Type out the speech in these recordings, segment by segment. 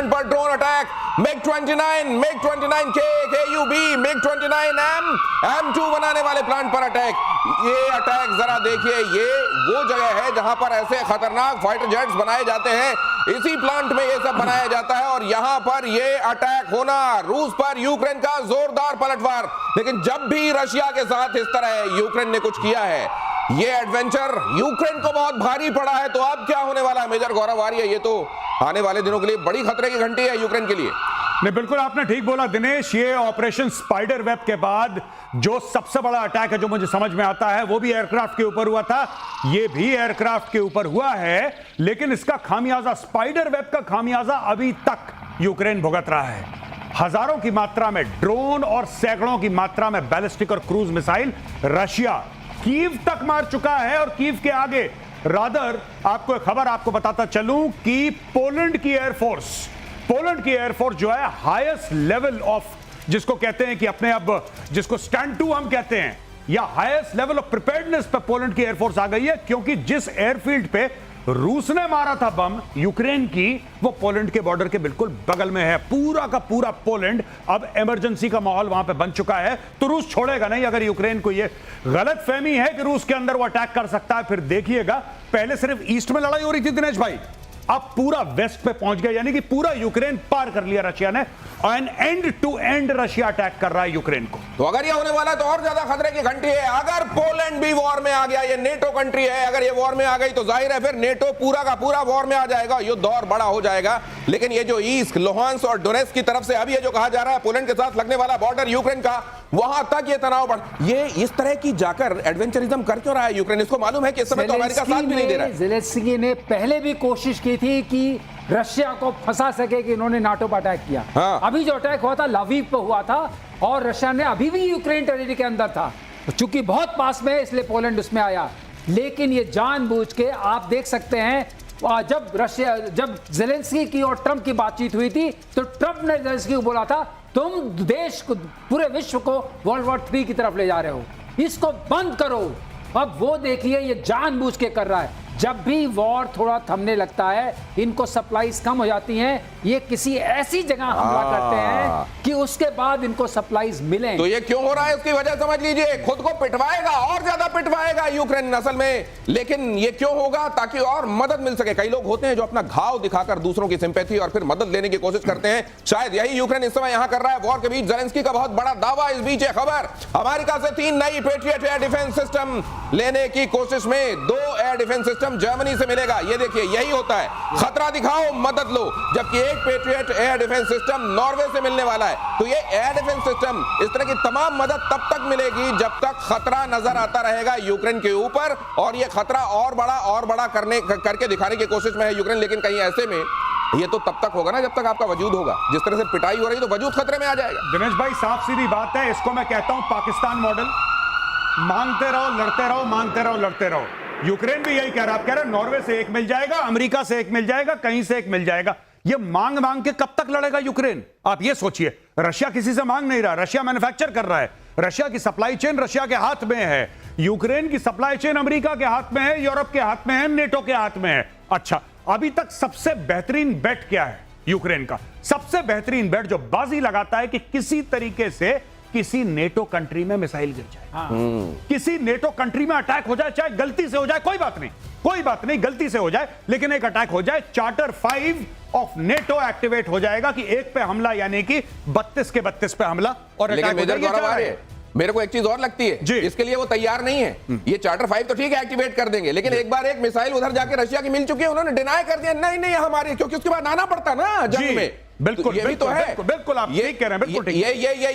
पर drone attack, MiG-29K, KUB, MiG-29M, M2 बनाने वाले प्लांट पर अटैक। ये अटैक जरा देखिए, ये वो जगह है जहां पर ऐसे खतरनाक फाइटर जेट्स बनाए जाते हैं, इसी प्लांट में ये सब बनाया जाता है और यहां पर ये अटैक होना, रूस पर यूक्रेन का जोरदार पलटवार। लेकिन जब भी रशिया के साथ इस तरह यूक्रेन ने कुछ किया है, ये एडवेंचर यूक्रेन को बहुत भारी पड़ा है। तो अब क्या होने वाला है मेजर गौरव आर्य? ये तो आने वाले दिनों के लिए बड़ी खतरे की घंटी है यूक्रेन के लिए। नहीं, बिल्कुल आपने ठीक बोला दिनेश। ये ऑपरेशन स्पाइडर वेब के बाद जो सबसे बड़ा अटैक है जो मुझे समझ में आता है, वो भी एयरक्राफ्ट के ऊपर हुआ था, ये भी एयरक्राफ्ट के ऊपर हुआ है। लेकिन इसका खामियाजा, स्पाइडर वेब का खामियाजा अभी तक यूक्रेन भुगत रहा है। हजारों की मात्रा में ड्रोन और सैकड़ों की मात्रा में बैलिस्टिक और क्रूज मिसाइल रशिया कीव तक मार चुका है। और कीव के आगे रादर आपको एक खबर आपको बताता चलूं कि पोलैंड की एयरफोर्स जो है हाईएस्ट लेवल ऑफ, जिसको कहते हैं कि अपने अब जिसको स्टैंड टू हम कहते हैं, या हाईएस्ट लेवल ऑफ प्रिपेयर्डनेस पे पोलैंड की एयरफोर्स आ गई है। क्योंकि जिस एयरफील्ड पे रूस ने मारा था बम यूक्रेन की, वो पोलैंड के बॉर्डर के बिल्कुल बगल में है। पूरा का पूरा पोलैंड अब इमरजेंसी का माहौल वहां पे बन चुका है। तो रूस छोड़ेगा नहीं। अगर यूक्रेन को ये गलत फहमी है कि रूस के अंदर वो अटैक कर सकता है, फिर देखिएगा, पहले सिर्फ ईस्ट में लड़ाई हो रही थी दिनेश भाई, अब पूरा वेस्ट पे पहुंच गया, यानी कि पूरा यूक्रेन पार कर लिया रशिया ने। And end to end Russia attack कर रहा है यूक्रेन को। तो अगर ये होने वाला है तो और ज्यादा खतरे की घंटी है। अगर पोलैंड भी वॉर में आ गया, ये नेटो कंट्री है, अगर ये वॉर में आ गई तो जाहिर है फिर नेटो पूरा का पूरा वॉर में आ जाएगा, युद्ध और बड़ा हो जाएगा। लेकिन ये जो ईस्ट, लुहांस्क और डोनेट्स्क की तरफ से अब ये जो कहा जा रहा है पोलैंड के साथ लगने वाला बॉर्डर यूक्रेन का, वहां तक ये तनाव बढ़, ये इस तरह की जाकर एडवेंचरिज्म कर क्यों रहा है यूक्रेन? इसको मालूम है कि इस समय तो अमेरिका साथ भी नहीं दे रहा है। ज़ेलेंस्की ने पहले भी कोशिश की थी कि रशिया को फंसा सके कि इन्होंने नाटो पर अटैक किया। हाँ। अभी जो अटैक हुआ था लवीव पर हुआ था और रशिया ने अभी भी यूक्रेन टेरिटरी के अंदर था, चूंकि बहुत पास में है इसलिए पोलैंड उसमें आया। लेकिन ये जानबूझ के, आप देख सकते हैं, जब ज़ेलेंस्की की और ट्रंप की बातचीत हुई थी तो ट्रंप ने ज़ेलेंस्की को बोला था तुम देश को, पूरे विश्व को वर्ल्ड वॉर 3 की तरफ ले जा रहे हो, इसको बंद करो। अब वो देखिए ये जानबूझ के कर रहा है। जब भी वॉर थोड़ा थमने लगता है, इनको सप्लाईज कम हो जाती हैं, ये किसी ऐसी जगह हमला करते हैं कि उसके बाद इनको सप्लाईज मिलें। तो ये क्यों हो रहा है इसकी वजह समझ लीजिए। खुद को पिटवाएगा और ज्यादा पिटवाएगा यूक्रेन असल में। लेकिन ये क्यों होगा? ताकि और मदद मिल सके। कई लोग होते हैं जो अपना घाव दिखाकर दूसरों की सिंपैथी और फिर मदद लेने की कोशिश करते हैं। शायद यही यूक्रेन इस समय यहां कर रहा है वॉर के बीच। ज़ेलेंस्की का बहुत बड़ा दावा। इस बीच खबर, अमेरिका से 3 नई पेट्रियट एयर डिफेंस सिस्टम लेने की कोशिश में 2 एयर डिफेंस सिस्टम जर्मनी से मिलेगा। ये देखिए, यही होता है, खतरा दिखाओ मदद लो। जबकि एक patriot air defence system Norway से मिलने वाला है। तो ये एयर डिफेंस सिस्टम, इस तरह की तमाम मदद तब तक मिलेगी जब तक खतरा नजर आता रहेगा यूक्रेन के ऊपर। और ये खतरा और बड़ा करके दिखाने की कोशिश में है यूक्रेन। लेकिन कहीं ऐसे में ये तो तब तक होगा ना जब तक आपका वजूद होगा। जिस तरह से पिटाई हो रही तो वजूद खतरे में आ जाएगा। दिनेश भाई, साफ सीधी बात है, इसको मैं कहता हूं पाकिस्तान मॉडल। मांगते रहो, लड़ते रहो, मांगते रहो, लड़ते रहो। यूक्रेन भी यही कह रहा है। आप कह रहे हैं नॉर्वे से एक मिल जाएगा, अमेरिका से एक मिल जाएगा, कहीं से एक मिल जाएगा। ये मांग मांग के कब तक लड़ेगा यूक्रेन? आप ये सोचिए, रशिया किसी से मांग नहीं रहा, रशिया मैन्युफैक्चर कर रहा है। रशिया की सप्लाई चेन रशिया के हाथ में है। यूक्रेन की सप्लाई चेन अमेरिका के हाथ में है, यूरोप के हाथ में है, नेटो के हाथ में है। अच्छा, अभी तक सबसे बेहतरीन बेट क्या है यूक्रेन का? सबसे बेहतरीन बेट जो बाजी लगाता है कि किसी तरीके से किसी नेटो कंट्री में मिसाइल गिर जाए, किसी नेटो कंट्री में अटैक हो जाए, चाहे गलती से हो जाए, कोई बात नहीं, गलती से हो जाए, लेकिन एक अटैक हो जाए, चार्टर 5 ऑफ नेटो एक्टिवेट हो जाएगा कि एक पे हमला, यानी कि 32 के 32 पे हमला और अटैक। मेरे को एक चीज और लगती है, इसके लिए वो तैयार नहीं है। ये चार्टर 5 तो ठीक है एक्टिवेट कर देंगे, लेकिन एक बार एक मिसाइल उधर जाके रशिया की मिल चुकी है, उन्होंने डिनाई कर दिया, नहीं हमारी, क्योंकि उसके बाद आना पड़ता ना जंग में। बिल्कुल, ये भी तो है। बिल्कुल आप ये कह रहे हैं, बिल्कुल ठीक।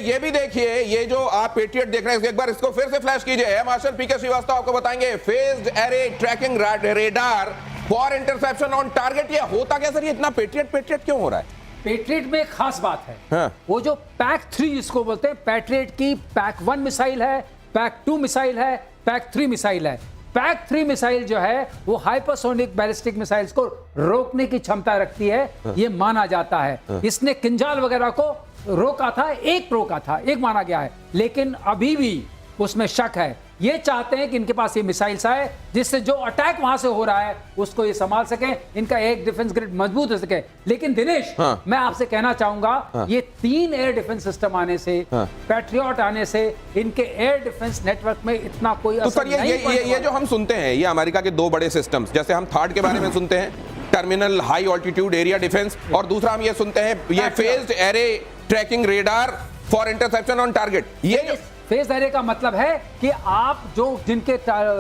ये भी देखिए, ये जो आप पेट्रियट देख रहे हैं, एक बार इसको फिर से फ्लैश कीजिए। एयर मार्शल पीके श्रीवास्तव आपको बताएंगे phased array tracking radar for interception on target. ये होता क्या सर? ये इतना पेट्रियट क्यों हो रहा है? पेट्रियट में एक खास बात है। हाँ। वो जो पैक 3 जिसको बोलते हैं, पेट्रियट की पैक 1 मिसाइल है, पैक 2 मिसाइल है, पैक 3 मिसाइल है। पैक 3 मिसाइल जो है वो हाइपरसोनिक बैलिस्टिक मिसाइल्स को रोकने की क्षमता रखती है, ये माना जाता है। इसने किंजाल वगैरह को रोका था, एक माना गया है, लेकिन अभी भी उसमें शक है। ये चाहते हैं कि इनके पास ये मिसाइल्स आए जिससे जो अटैक वहां से हो रहा है उसको ये संभाल सके, इनका एक डिफेंस ग्रिड मजबूत हो सके। लेकिन दिनेश, मैं आपसे कहना चाहूंगा, ये 3 एयर डिफेंस सिस्टम आने से, पैट्रियट आने से, इनके एयर डिफेंस नेटवर्क में इतना कोई तो असर सर ये जो हम सुनते हैं, ये अमेरिका के 2 बड़े सिस्टम्स, जैसे हम थर्ड के बारे में सुनते हैं, terminal high altitude area defence, और दूसरा हम ये सुनते हैं ये phased array tracking radar for interception on target. ये जो फेज एरे का मतलब है कि आप जो जिनके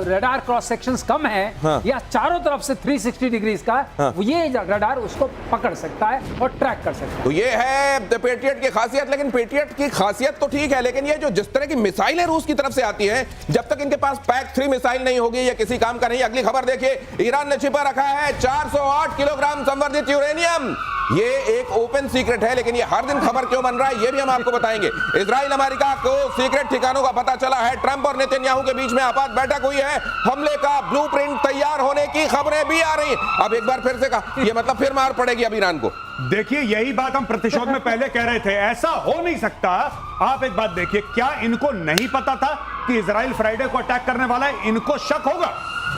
रडार क्रॉस सेक्शंस कम हैं, या चारों तरफ से 360 डिग्रीज का, ये रडार उसको पकड़ सकता है और ट्रैक कर सकता है। तो ये है पेट्रियट की खासियत। लेकिन पेट्रियट की खासियत तो ठीक है, लेकिन ये जो जिस तरह की मिसाइलें रूस की तरफ से आती हैं, जब तक इनके पास पैक 3 मिसाइल नहीं होगी ये किसी काम का नहीं। अगली खबर देखिए, ईरान ने छिपा रखा है 408 किलोग्राम संवर्धित यूरेनियम। ये एक ओपन सीक्रेट है, लेकिन ये हर दिन खबर क्यों बन रहा है ये भी हम आपको बताएंगे। इजराइल अमेरिका को सीक्रेट ठिकानों का पता चला है। ट्रंप और नेतन्याहू के बीच में आपात बैठक हुई है। हमले का ब्लूप्रिंट तैयार होने की खबरें भी आ रही। अब एक बार फिर से कहा, ये मतलब फिर मार पड़ेगी अब ईरान को। देखिए, यही बात हम प्रतिशोध में पहले कह रहे थे, ऐसा हो नहीं सकता। आप एक बात देखिए, क्या इनको नहीं पता था कि इजराइल फ्राइडे को अटैक करने वाला है? इनको शक होगा।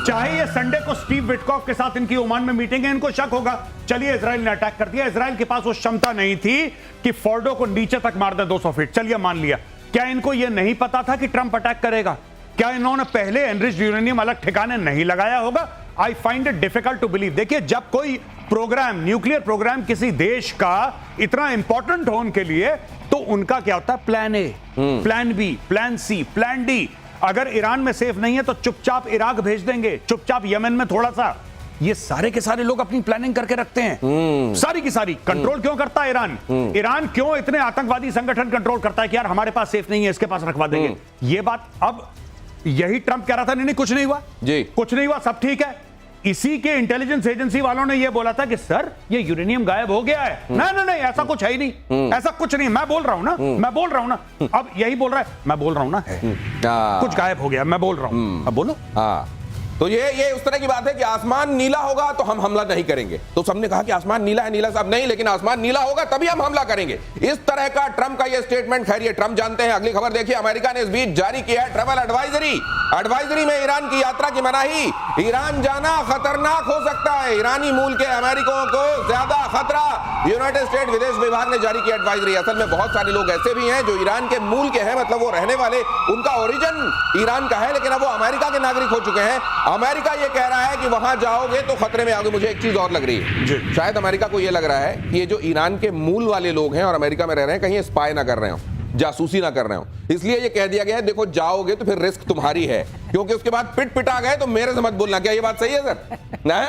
चाहे ये संडे को स्टीव विटकॉफ के साथ इनकी ओमान में मीटिंग है, इनको शक होगा। चलिए, इजराइल ने अटैक कर दिया। इजराइल के पास वो क्षमता नहीं थी कि फोर्डो को नीचे तक मार दे 200 फीट। चलिए, मान लिया। क्या इनको यह नहीं पता था कि ट्रंप अटैक करेगा? क्या इन्होंने पहले एनरिच्ड यूरेनियम अलग ठिकाने नहीं लगाया होगा? I find it difficult to believe. देखिए, जब कोई प्रोग्राम, न्यूक्लियर प्रोग्राम किसी देश का इतना इंपॉर्टेंट हो उनके लिए, तो उनका क्या होता है? Plan A, plan B, plan C, plan D. अगर ईरान में सेफ नहीं है तो चुपचाप इराक भेज देंगे, चुपचाप यमन में थोड़ा सा। ये सारे के सारे लोग अपनी प्लानिंग करके रखते हैं, सारी की सारी। कंट्रोल क्यों करता है ईरान? ईरान क्यों इतने आतंकवादी संगठन कंट्रोल करता है कि यार हमारे पास सेफ नहीं है, इसके पास रखवा देंगे? ये बात अब यही ट्रंप कह रहा था, नहीं कुछ नहीं हुआ जी, कुछ नहीं हुआ, सब ठीक है। इसी के इंटेलिजेंस एजेंसी वालों ने यह बोला था कि सर ये यूरेनियम गायब हो गया है। नहीं, ऐसा कुछ है ही नहीं, ऐसा कुछ नहीं। मैं बोल रहा हूं ना, मैं बोल रहा हूं ना। अब यही बोल रहा है, मैं बोल रहा हूं ना, है कुछ गायब हो गया, मैं बोल रहा हूं। अब बोलो। हाँ, तो ये उस तरह की बात है कि आसमान नीला होगा तो हम हमला नहीं करेंगे। तो सबने कहा कि आसमान नीला है, नीला साहब नहीं, लेकिन आसमान नीला होगा तभी हम हमला करेंगे। इस तरह का ट्रंप का ये स्टेटमेंट। खैर, ये ट्रंप जानते हैं। अगली खबर देखिए, अमेरिका ने इस बीच जारी किया है ट्रैवल एडवाइजरी। एडवाइजरी में ईरान की यात्रा की मनाही। ईरान जाना खतरनाक हो सकता है। ईरानी मूल के अमेरिकियों को ज्यादा खतरा। यूनाइटेड स्टेट विदेश विभाग ने जारी की एडवाइजरी। असल में बहुत सारे लोग ऐसे भी हैं जो ईरान के मूल के हैं, मतलब वो रहने वाले, उनका ओरिजिन ईरान का है, लेकिन अब वो अमेरिका के नागरिक हो चुके हैं। अमेरिका ये कह रहा है कि वहां जाओगे तो खतरे में आओगे। मुझे एक चीज और लग रही है, शायद अमेरिका को ये लग रहा है कि ये जो ईरान के मूल वाले लोग हैं और अमेरिका में रह रहे हैं, कहीं स्पाई ना कर रहे हो, जासूसी ना कर रहे हो। इसलिए ये कह दिया गया है, देखो जाओगे तो फिर रिस्क तुम्हारी है, क्योंकि उसके बाद पिटा गए तो मेरे से मत बोलना। क्या ये बात सही है सर? ना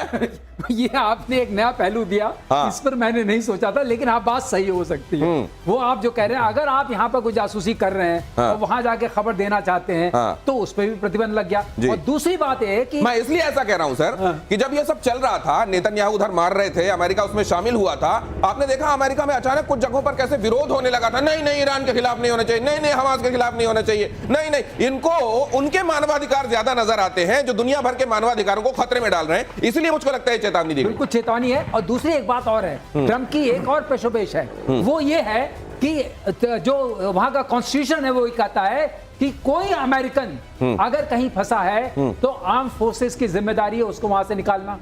ये आपने एक नया पहलू दिया। हाँ। इस पर मैंने नहीं सोचा था, लेकिन आप बात सही हो सकती है। वो आप जो कह रहे हैं, अगर आप यहाँ पर कोई जासूसी कर रहे हैं, हाँ। और वहां जाके खबर देना चाहते हैं, हाँ। तो उस पर भी प्रतिबंध लग गया। और दूसरी बात है कि मैं इसलिए ऐसा कह रहा हूं सर, कि जब ये सब चल रहा था, नेतन्याहू उधर मार रहे थे, अमेरिका उसमें शामिल हुआ था, आपने देखा अमेरिका में अचानक कुछ जगहों पर कैसे विरोध होने लगा था। नहीं, ईरान के खिलाफ नहीं होना चाहिए, नहीं, हमास के खिलाफ नहीं होना चाहिए, नहीं। इनको उनके मानवाधिकार ज्यादा नजर आते हैं जो दुनिया भर के मानवाधिकारों को खतरे में डाल रहे हैं। इसलिए मुझको लगता है चेतावनी दी। बिल्कुल चेतावनी है। और दूसरी एक बात और है, ट्रंप की एक और पेशोपेश है, वो ये है कि जो वहां का कॉन्स्टिट्यूशन है वो कहता है कि कोई अमेरिकन अगर कहीं फंसा है तो आर्म फोर्सेस की जिम्मेदारी है उसको वहां से निकालना।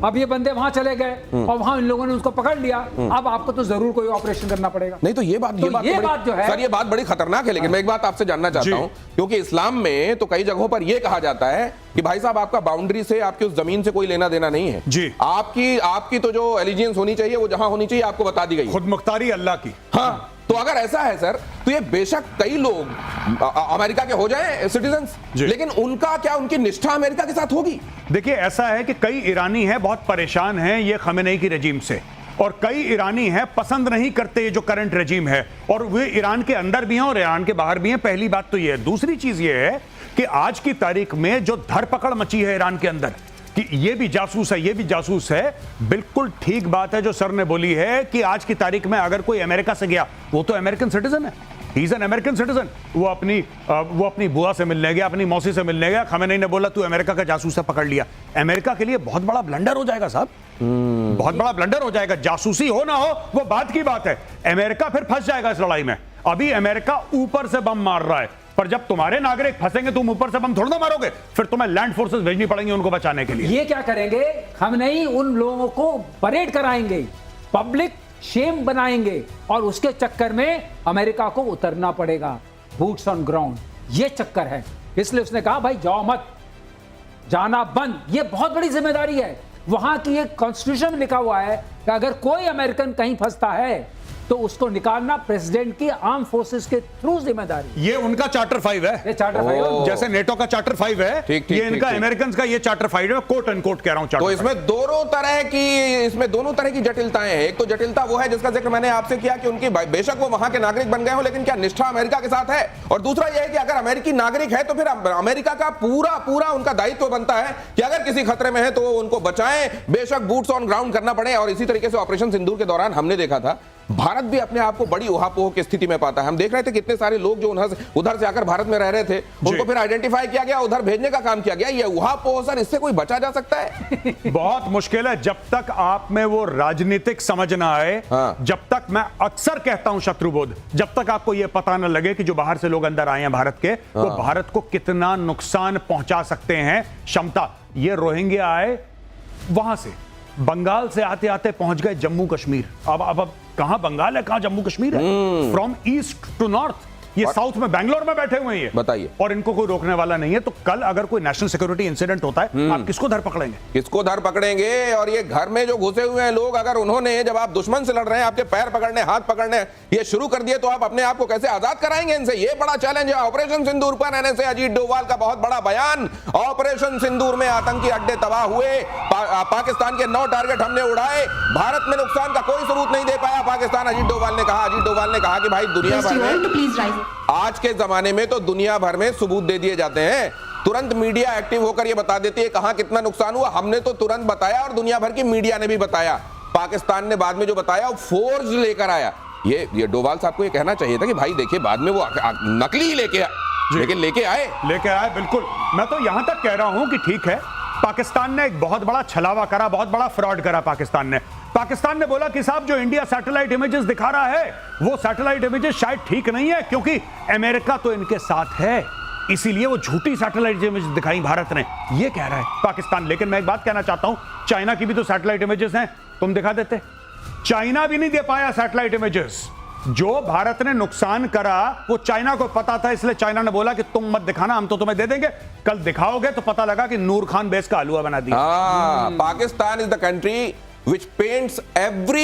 अब ये बंदे वहां चले गए और वहां इन लोगों ने उसको पकड़ लिया। अब आपको तो जरूर कोई ऑपरेशन करना पड़ेगा। नहीं, तो ये बात जो है सर, ये बात बड़ी खतरनाक है। लेकिन मैं एक बात आपसे जानना चाहता हूं, क्योंकि इस्लाम में तो कई जगहों पर यह कहा जाता है कि भाई साहब, आपका बाउंड्री से, आपकी उस जमीन से कोई लेना देना नहीं है जी। आपकी तो जो एलिजियंस होनी चाहिए वो जहां होनी चाहिए आपको बता दी गई, खुद मुख्तारी अल्लाह की। हाँ, तो अगर ऐसा है सर, तो ये बेशक कई लोग अमेरिका के हो जाएं सिटीजन्स, लेकिन उनका क्या, उनकी निष्ठा अमेरिका के साथ होगी? देखिए, ऐसा है कि कई ईरानी हैं बहुत परेशान हैं ये खमेनेई की रजीम से, और कई ईरानी हैं पसंद नहीं करते ये जो करंट रजीम है, और वे ईरान के अंदर भी हैं और ईरान के बाहर भी हैं। पहली बात तो ये है। दूसरी चीज ये है कि आज की तारीख में जो धरपकड़ मची है ईरान के अंदर कि ये भी जासूस है, ये भी जासूस है, बिल्कुल ठीक बात है जो सर ने बोली है कि आज की तारीख में अगर कोई अमेरिका से गया, वो तो अमेरिकन सिटीजन है, he is an American citizen. वो अपनी बुआ से मिलने गया, अपनी मौसी से मिलने गया, खमेनेई ने बोला तू अमेरिका का जासूस है, पकड़ लिया। अमेरिका के लिए बहुत बड़ा ब्लंडर हो जाएगा साहब, बहुत बड़ा ब्लंडर हो जाएगा। जासूसी हो ना हो वो बात की बात है, अमेरिका फिर फंस जाएगा इस लड़ाई में। अभी अमेरिका ऊपर से बम मार रहा है, पर जब तुम्हारे नागरिक फंसेंगे तुम ऊपर से बम थोड़ा ना मारोगे, फिर तुम्हें लैंड फोर्सेस भेजनी पड़ेंगी उनको बचाने के लिए। ये क्या करेंगे, हम नहीं उन लोगों को परेड कराएंगे, पब्लिक शेम बनाएंगे और उसके चक्कर में अमेरिका को उतरना पड़ेगा, बूट्स ऑन ग्राउंड। ये चक्कर है, इसलिए उसने कहा भाई जाओ मत, जाना बंद। ये बहुत बड़ी जिम्मेदारी है। वहां की एक कॉन्स्टिट्यूशन में लिखा हुआ है कि अगर कोई अमेरिकन कहीं फंसता है तो उसको निकालना प्रेसिडेंट की आर्म फोर्सेस के थ्रू जिम्मेदारी। ये उनका चार्टर 5 है, ये चार्टर 5 जैसे नेटो का चार्टर 5 है, ठीक, ये ठीक, इनका ठीक। अमेरिकन का ये चार्टर 5 है, कोट एंड कोट कह रहा हूं चार्टर तो 5। इसमें दोनों तरह की जटिलताएं हैं। एक तो जटिलता वो है जिसका जिक्र मैंने आपसे किया कि उनकी बेशक वो वहां के नागरिक बन गए हो, लेकिन क्या निष्ठा अमेरिका के साथ है। और दूसरा यह है कि अगर अमेरिकी नागरिक है तो फिर अमेरिका का पूरा उनका दायित्व बनता है कि अगर किसी खतरे में है तो उनको बचाएं, बेशक बूट्स ऑन ग्राउंड करना पड़े। और इसी तरीके से ऑपरेशन सिंदूर के दौरान हमने देखा था भारत भी अपने आप को बड़ी उहापोह की स्थिति में पाता है। हम देख रहे थे कितने सारे लोग जो उधर से आकर भारत में रह रहे थे उनको फिर आइडेंटिफाई किया गया, उधर भेजने का काम किया गया। ये उहापोह सर, इससे कोई बचा जा सकता है? बहुत मुश्किल है जब तक आप में वो राजनीतिक समझ ना आए। हाँ। जब तक, मैं अक्सर कहता हूं शत्रुबोध, जब तक आपको यह पता ना लगे कि जो बाहर से लोग अंदर आए हैं भारत के, वो भारत को कितना नुकसान पहुंचा सकते हैं, क्षमता। ये रोहिंग्या आए वहां से, बंगाल से आते आते पहुंच गए जम्मू कश्मीर। अब कहां बंगाल है, कहां जम्मू कश्मीर है? From east to north. ये साउथ में बैंगलोर में बैठे हुए हैं ये, बताइए। और इनको कोई रोकने वाला नहीं है। तो कल अगर कोई नेशनल सिक्योरिटी इंसिडेंट होता है, आप किसको धर पकड़ेंगे? किसको धर पकड़ेंगे? और ये घर में जो घुसे हुए हैं लोग, अगर उन्होंने, जब आप दुश्मन से लड़ रहे हैं, आपके पैर पकड़ने, हाथ पकड़ने ये शुरू कर दिए, तो आप अपने आप को कैसे आजाद कराएंगे इनसे? ये बड़ा चैलेंज है। ऑपरेशन सिंदूर पर एनएसए अजीत डोभाल का बहुत बड़ा बयान। ऑपरेशन सिंदूर में आतंकी अड्डे तबाह हुए, पाकिस्तान के 9 टारगेट हमने उड़ाए, भारत में नुकसान का कोई सबूत नहीं दे पाया पाकिस्तान। अजीत डोभाल ने कहा कि भाई दुनिया भर में, आज के जमाने में तो दुनिया भर में सबूत दे दिए जाते हैं, तुरंत मीडिया एक्टिव होकर यह बता देती है कहां कितना नुकसान हुआ। हमने तो तुरंत बताया और दुनिया भर की मीडिया ने भी बताया। पाकिस्तान ने बाद में जो बताया वो फोर्स लेकर आया। ये डोभाल साहब को ये कहना चाहिए था कि भाई देखिए, बाद में वो नकली ही लेके आए। बिल्कुल। मैं तो यहां तक कह रहा हूं कि ठीक है, पाकिस्तान ने एक बहुत बड़ा छलावा करा, बहुत बड़ा फ्रॉड करा। पाकिस्तान ने बोला कि साहब जो इंडिया सैटेलाइट इमेजेस दिखा रहा है वो सैटेलाइट इमेजेस शायद ठीक नहीं है, क्योंकि अमेरिका तो इनके साथ है, इसीलिए वो झूठी सैटेलाइट इमेजेस दिखाई भारत ने। ये कह रहा है पाकिस्तान। लेकिन मैं एक बात कहना चाहता हूं, चाइना की भी तो सैटेलाइट इमेजेस हैं, तुम दिखा देते। चाइना भी नहीं दे पाया सैटेलाइट इमेजेस। जो भारत ने नुकसान करा वो चाइना को पता था, इसलिए चाइना ने बोला कि तुम मत दिखाना, हम तो तुम्हें दे देंगे। कल दिखाओगे तो पता लगा कि नूर खान बेस का हलवा बना दिया। Pakistan is the country which paints every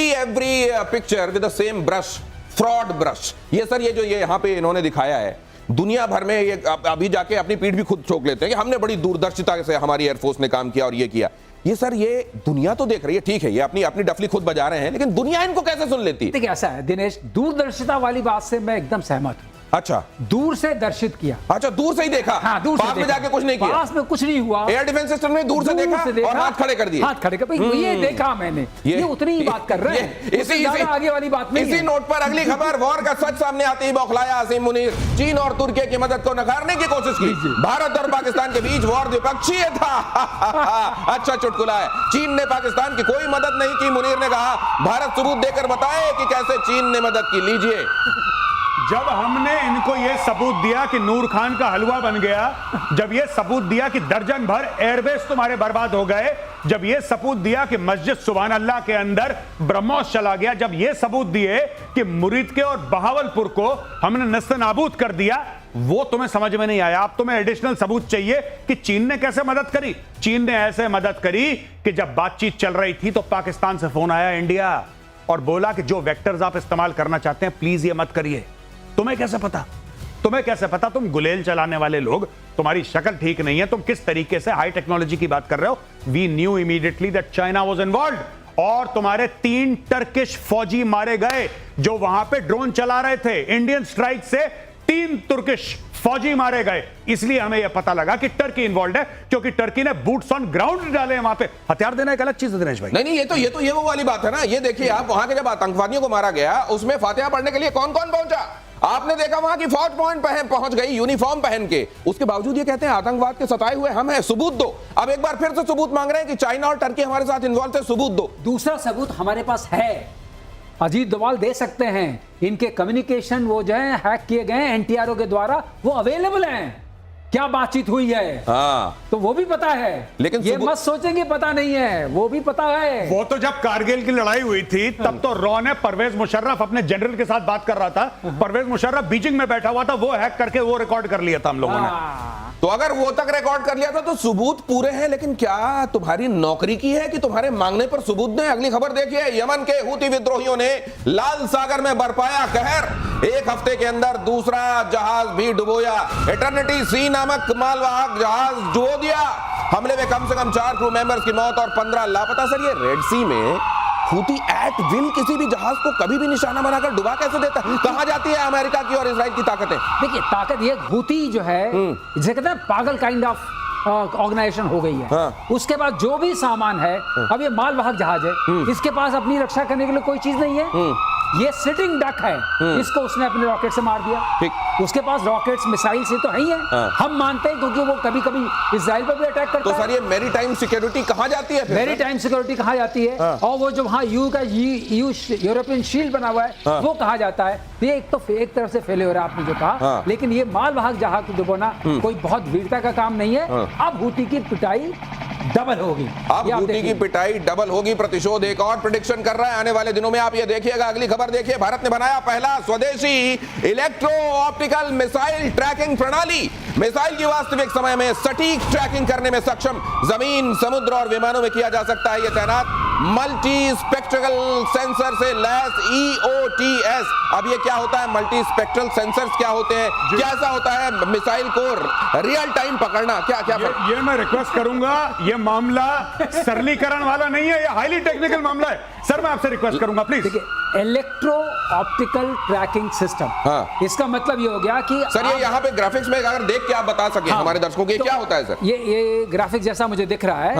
picture with the same brush, fraud brush। ये सर, ये जो ये यहाँ पे इन्होंने दिखाया है, दुनिया भर में ये अभी जाके अपनी पीठ भी खुद ठोक लेते हैं कि हमने बड़ी दूरदर्शिता से हमारी एयरफोर्स ने काम किया और ये किया। ये सर, ये दुनिया तो देख रही है, ठीक है, ये अपनी डफली खुद बजा रहे हैं, लेकिन दुनिया इनको कैसे सुन लेती है? देखिए ऐसा है दिनेश, दूरदर्शिता वाली बात से मैं एकदम सहमत हूं। अच्छा, दूर से दर्शित किया। अच्छा, दूर से ही देखा। हाँ, दूर पास से में जाके कुछ नहीं किया। पास में कुछ नहीं हुआ। एयर डिफेंस सिस्टम में दूर से देखा और हाथ खड़े कर दिए। ये देखा मैंने, ये उतनी ही बात कर रहे हैं, इसी आगे वाली बात नहीं। इसी नोट पर अगली खबर, वॉर का सच सामने आते ही बौखलाया असीम मुनीर। चीन और तुर्की की मदद को नकारने की कोशिश की। भारत और पाकिस्तान के बीच वॉर द्विपक्षीय था। अच्छा चुटकुला है। चीन ने पाकिस्तान की कोई मदद नहीं की, मुनीर ने कहा। भारत सबूत देकर बताए कि कैसे चीन ने मदद की। लीजिए। जब हमने इनको यह सबूत दिया कि नूर खान का हलवा बन गया, जब यह सबूत दिया कि दर्जन भर एयरबेस तुम्हारे बर्बाद हो गए, जब यह सबूत दिया कि मस्जिद सुभान अल्लाह के अंदर ब्रह्मोस चला गया, जब यह सबूत दिए कि मुरीद के और बहावलपुर को हमने नस्तानाबूद कर दिया, वो तुम्हें समझ में नहीं आया। अब तुम्हें एडिशनल सबूत चाहिए कि चीन ने कैसे मदद करी। चीन ने ऐसे मदद करी कि जब बातचीत चल रही थी तो पाकिस्तान से फोन आया इंडिया और बोला कि जो वेक्टर्स आप इस्तेमाल करना चाहते हैं प्लीज ये मत करिए। तुम्हें कैसे पता? तुम गुलेल चलाने वाले लोग, तुम्हारी शक्ल ठीक नहीं है, तुम किस तरीके से हाई टेक्नोलॉजी की बात कर रहे हो। We knew immediately that China was involved, और तुम्हारे 3 टर्किश फौजी मारे गए जो वहां पे ड्रोन चला रहे थे। इंडियन स्ट्राइक से 3 तुर्किश फौजी मारे गए। इसलिए हमें यह पता लगा कि टर्की इन्वॉल्व है, क्योंकि टर्की ने बूट्स ऑन ग्राउंड डाले हैं वहां पे। हथियार देना एक अलग चीज है दिनेश भाई। नहीं, ये वो वाली बात है ना। ये देखिए, आप वहां के जब आतंकवादियों को मारा गया, उसमें फातिहा पढ़ने के लिए कौन कौन पहुंचा? आपने देखा वहां की फौज पहुंच गई यूनिफॉर्म पहन के। उसके बावजूद ये कहते हैं आतंकवाद के सताए हुए हम हैं, सबूत दो। अब एक बार फिर से सबूत मांग रहे हैं कि चाइना और टर्की हमारे साथ इन्वॉल्व थे, सबूत दो। दूसरा सबूत हमारे पास है, अजीत डोभाल दे सकते हैं, इनके कम्युनिकेशन वो जो है हैक किए गए एनटीआरओ के द्वारा, वो अवेलेबल हैं, क्या बातचीत हुई है हाँ तो वो भी पता है। लेकिन ये मत सोचेंगे पता नहीं है, वो भी पता है। वो तो जब कारगिल की लड़ाई हुई थी तब तो रॉ ने परवेज मुशर्रफ अपने जनरल के साथ बात कर रहा था, परवेज मुशर्रफ बीजिंग में बैठा हुआ था, वो हैक करके वो रिकॉर्ड कर लिया था हम लोगों ने। तो अगर वो तक रिकॉर्ड कर लिया था तो सबूत पूरे हैं, लेकिन क्या तुम्हारी नौकरी की है कि तुम्हारे मांगने पर सबूत दें? अगली खबर देखिए, यमन के हूती विद्रोहियों ने लाल सागर में बरपाया कहर, एक हफ्ते के अंदर दूसरा जहाज भी डुबोया। एटर्निटी सी नामक मालवाहक जहाज डुबो दिया। हमले में कम से कम 4 क्रू मेंबर्स की मौत और 15 लापता। सर ये रेड सी में हूती एट विल किसी भी जहाज को कभी भी निशाना बनाकर डुबा कैसे देता है? कहां जाती है अमेरिका की और इजराइल की ताकतें? देखिए ताकत ये हूती जो है जिसे कहते हैं पागल काइंड ऑफ ऑर्गेनाइजेशन हो गई है। हाँ। उसके बाद जो भी सामान है, अब ये मालवाहक जहाज है, इसके पास अपनी रक्षा करने के लिए कोई चीज नहीं है, ये सिटिंग डक है, इसको उसने अपने रॉकेट से मार दिया। ठीक। उसके पास रॉकेट्स मिसाइल से तो है ही है, हाँ। हम मानते हैं क्योंकि वो कभी कभी इजराइल पर भी अटैक करता तो है। सर ये मैरीटाइम सिक्योरिटी कहां जाती है फिर? वेरी टाइम सिक्योरिटी कहा जाती है। हाँ। और वो जो वहाँ यूरोपियन शील्ड बना हुआ है, हाँ। वो कहा जाता है। ये एक तरफ से फेल्योर है आपने जो कहा, हाँ। लेकिन ये मालवाहक जहाज को डुबोना कोई बहुत वीरता का काम नहीं है। हाँ। अब हूती की पिटाई डबल होगी। अब ये आप हूती की देखिए। पिटाई डबल होगी। प्रतिशोध एक और प्रेडिक्शन कर रहा है आने वाले दिनों में, आप ये देखिएगा। अगली खबर देखिए, भारत ने बनाया पहला स्वदेशी इलेक्ट्रो ऑप्टिकल मिसाइल ट्रैकिंग प्रणाली। मिसाइल की वास्तविक समय में सटीक ट्रैकिंग करने में सक्षम, जमीन, समुद्र और विमानों में किया जा सकता है ये तैनात। मल्टी स्पेक्ट्रल सेंसर से लैस EOTS। अब ये क्या होता है? मल्टी स्पेक्ट्रल सेंसर्स क्या होते हैं? कैसा होता है मिसाइल को रियल टाइम पकड़ना? क्या क्या ये मैं रिक्वेस्ट करूंगा, ये मामला सरलीकरण वाला नहीं है, ये हाईली टेक्निकल मामला है। सर मैं आपसे रिक्वेस्ट करूंगा प्लीज। देखिए इलेक्ट्रो ऑप्टिकल ट्रैकिंग सिस्टम, हाँ। इसका मतलब ये हो गया कि सर ये यहाँ पे ग्राफिक्स में अगर देख के आप बता सके हाँ। हमारे दर्शकों को ये तो क्या होता है सर? ये ग्राफिक जैसा मुझे दिख रहा है।